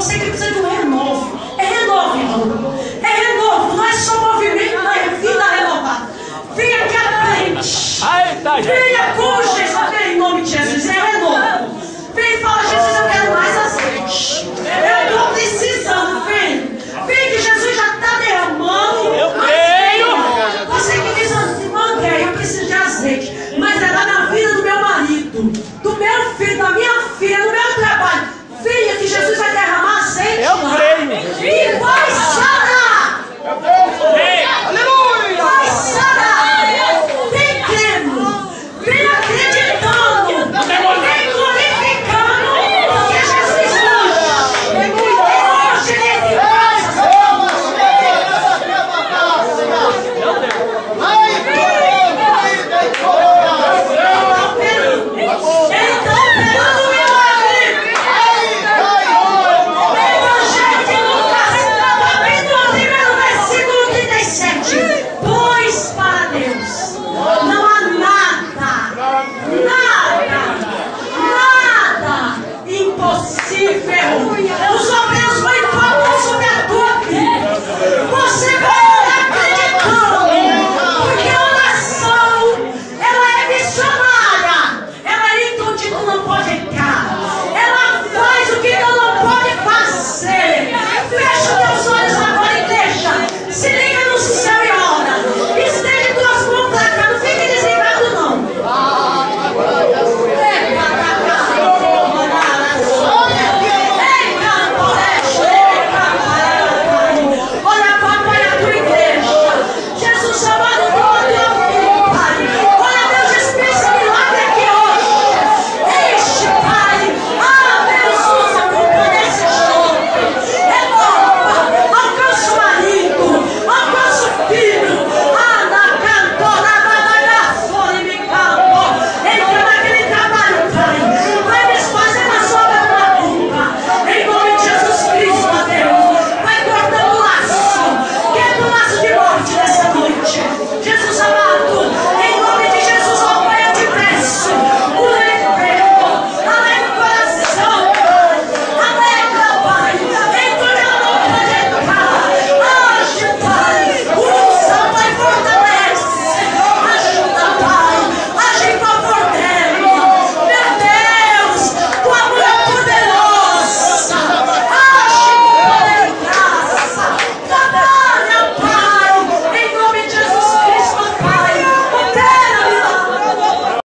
Você que precisa de um renovo. É renovo, irmão. É renovo. Não é só movimento, não é vida renovada. Venha aqui à frente. Venha com Jesus. Venha em nome de Jesus. É renovo. Vem e fala, Jesus, eu quero mais azeite. Eu estou precisando. Vem. Vem que Jesus já está derramando. Eu creio. Você que diz assim, André, eu preciso de azeite. Mas é lá na vida do meu marido, do meu filho, da minha filha, do meu trabalho. Venha que Jesus vai derramar azeite. Eu creio. E vai sarar. Aleluia. Vai sarar. Vem crendo. Vem acreditando. Vem glorificando. Porque Jesus hoje. Hoje ele os obreiros